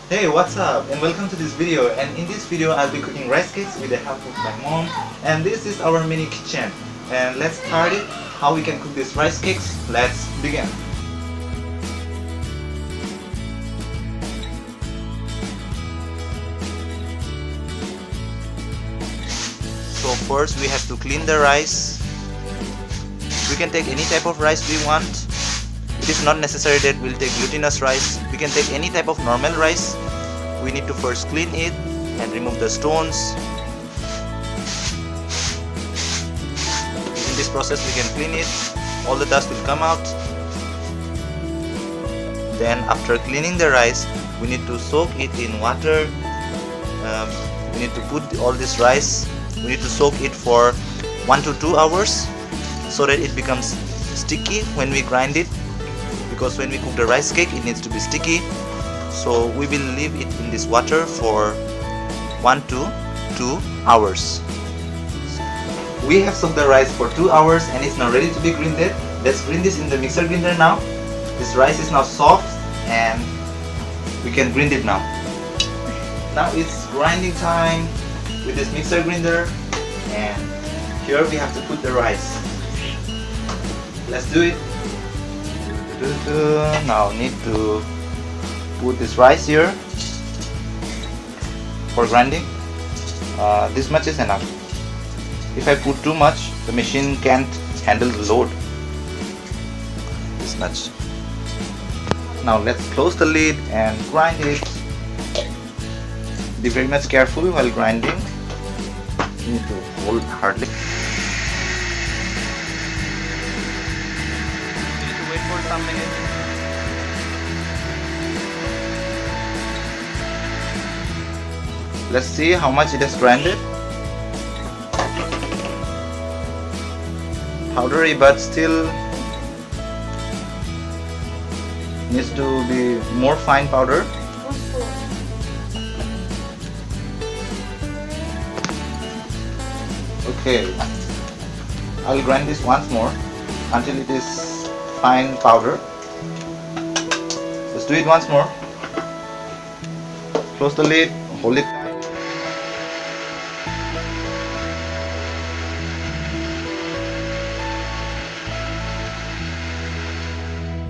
Hey, what's up and welcome to this video, and in this video I'll be cooking rice cakes with the help of my mom, and this is our mini kitchen. And let's start it, how we can cook these rice cakes. Let's begin. So first we have to clean the rice. We can take any type of rice we want. It is not necessary that we'll take glutinous rice. We can take any type of normal rice. We need to first clean it and remove the stones. In this process we can clean it. All the dust will come out. Then after cleaning the rice, we need to soak it in water. We need to put all this rice. We need to soak it for 1 to 2 hours so that it becomes sticky when we grind it. Because when we cook the rice cake, it needs to be sticky. So we will leave it in this water for 1 to 2 hours. We have soaked the rice for 2 hours and it's now ready to be grinded. Let's grind this in the mixer grinder now. This rice is now soft and we can grind it now. Now it's grinding time with this mixer grinder, and here we have to put the rice. Let's do it. Now need to put this rice here for grinding. This much is enough. If I put too much, the machine can't handle the load. This much. Now let's close the lid and grind it. Be very much careful while grinding. You need to hold hardly. You need to wait for some minutes. Let's see how much it has grinded. Powdery, but still needs to be more fine powder. Okay, I'll grind this once more until it is fine powder. Let's do it once more. Close the lid, hold it tight.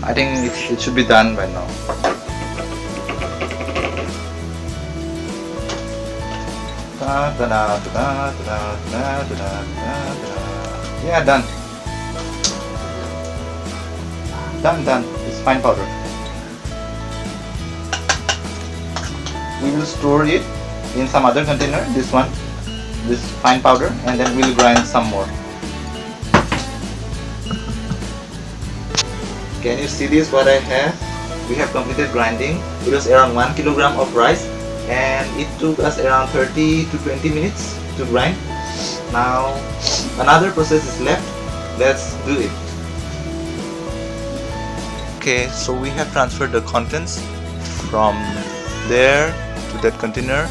I think it should be done by now. Yeah, done. Done. It's fine powder. We will store it in some other container. This one, this fine powder, and then we'll grind some more. Can you see this? What I have? We have completed grinding. It was around 1 kilogram of rice, and it took us around 30 to 20 minutes to grind. Now another process is left. Let's do it. Okay, so we have transferred the contents from there to that container,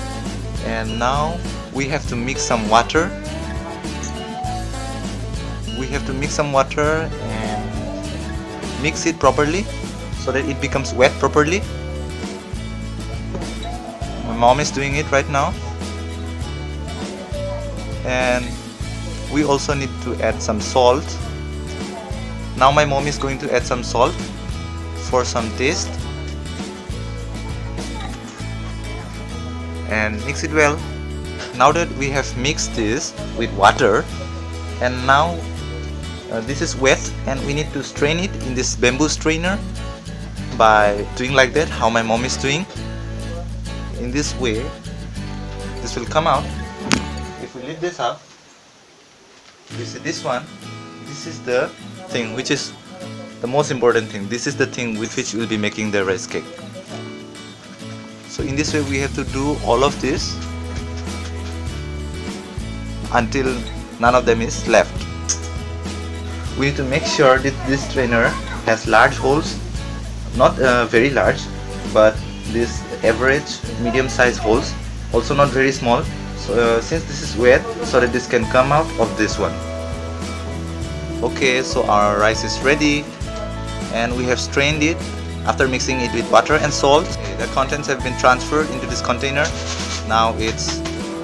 and now we have to mix some water. We have to mix some water and mix it properly so that it becomes wet properly. My mom is doing it right now, and we also need to add some salt. Now my mom is going to add some salt for some taste and mix it well. Now that we have mixed this with water, and now this is wet, and we need to strain it in this bamboo strainer by doing like that, how my mom is doing. In this way this will come out. If we lift this up, you see this one, this is the thing which is the most important thing. This is the thing with which we'll be making the rice cake. So in this way we have to do all of this until none of them is left. We need to make sure that this strainer has large holes, not very large, but this average medium size holes, also not very small. So since this is wet, so that this can come out of this one. Okay, so our rice is ready and we have strained it After mixing it with water and salt, the contents have been transferred into this container. Now it's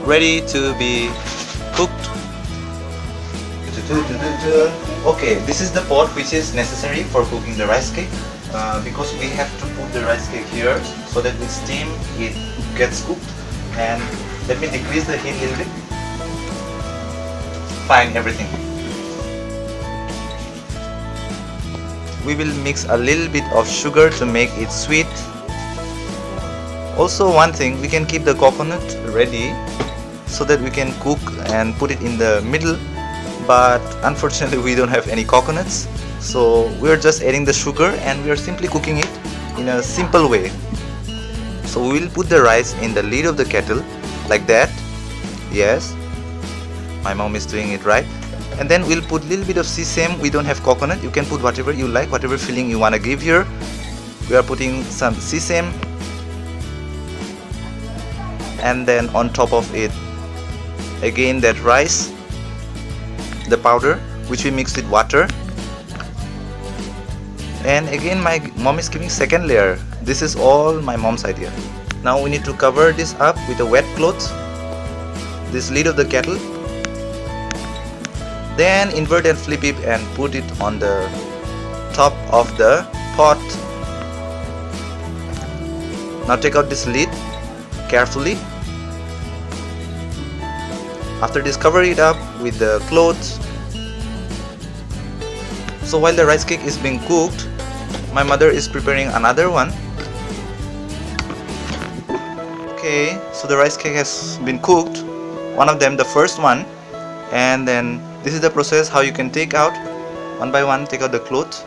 ready to be cooked. Okay, this is the pot which is necessary for cooking the rice cake, because we have to put the rice cake here so that with steam it gets cooked. And let me decrease the heat a little bit. Fine, everything. We will mix a little bit of sugar to make it sweet. Also, one thing, we can keep the coconut ready so that we can cook and put it in the middle, but unfortunately we don't have any coconuts, so we're just adding the sugar and we are simply cooking it in a simple way. So we will put the rice in the lid of the kettle like that. Yes, my mom is doing it right. And then we'll put a little bit of sesame. We don't have coconut, you can put whatever you like, whatever filling you want to give here. We are putting some sesame, and then on top of it again that rice, the powder which we mixed with water. And again my mom is giving second layer. This is all my mom's idea. Now we need to cover this up with a wet cloth, this lid of the kettle. Then invert and flip it and put it on the top of the pot. Now take out this lid carefully. After this, cover it up with the cloth. So while the rice cake is being cooked, my mother is preparing another one. Okay, so the rice cake has been cooked, one of them, the first one. And then this is the process how you can take out one by one, take out the cloth,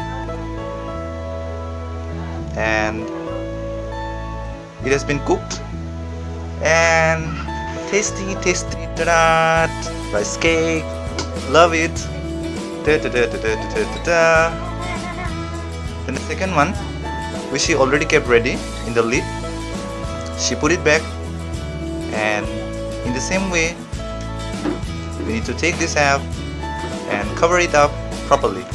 and it has been cooked. And tasty, tasty, ta-da! Rice cake, love it. Then the second one, which she already kept ready in the lid, she put it back, and in the same way we need to take this out and cover it up properly,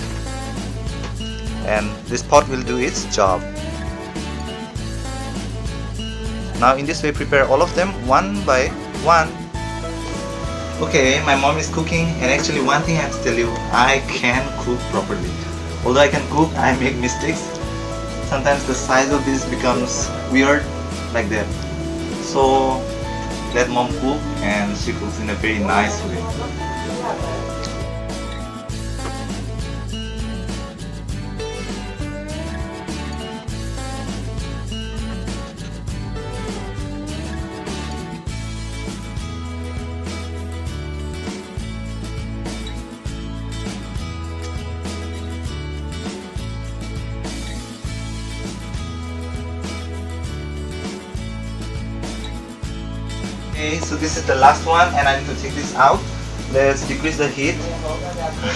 and this pot will do its job. Now in this way prepare all of them one by one. Okay, my mom is cooking, and actually one thing I have to tell you, I can cook properly. Although I can cook, I make mistakes. Sometimes the size of this becomes weird like that. So let mom cook, and she cooks in a very nice way. Okay, so this is the last one, and I need to take this out. Let's decrease the heat.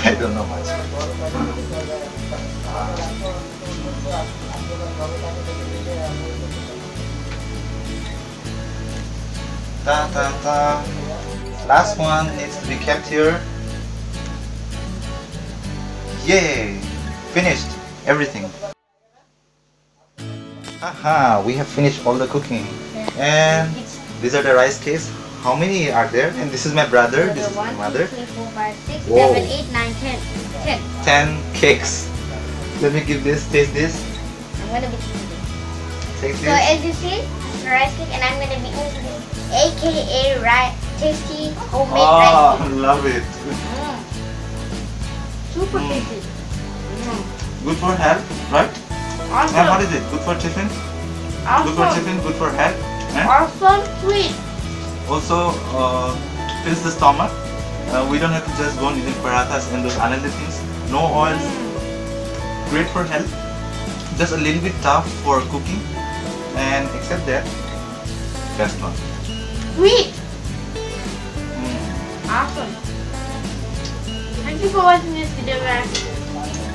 I don't know much. Ta ta ta. Last one needs to be kept here. Yay! Finished everything. Aha! We have finished all the cooking, and these are the rice cakes. How many are there? And this is my brother. This is my mother. 1, 2, 3, 4, 5, 6, Whoa. 7, 8, 9, 10. 10 cakes. Let me give this. Taste this. I'm gonna be eating this. Taste So this. as you see, it's a rice cake, and I'm gonna be eating this, aka tasty homemade rice cake. Love it. Super tasty. Good for health, right? Awesome. And what is it? Good for tiffin? Good for tiffin, good for health. Eh? Awesome sweet. Also fills the stomach. We don't have to just go on eating parathas and those unhealthy things. No oils. Great for health. Just a little bit tough for cooking. And except that, best one. Sweet. Awesome. Thank you for watching this video, guys.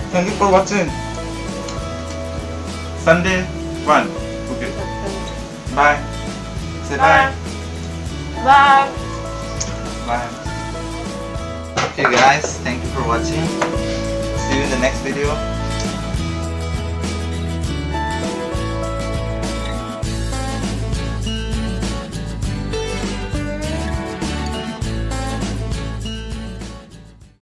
Thank you for watching. Sunday fun. Okay. Bye. Say bye. Bye. Bye. Okay guys, thank you for watching. See you in the next video.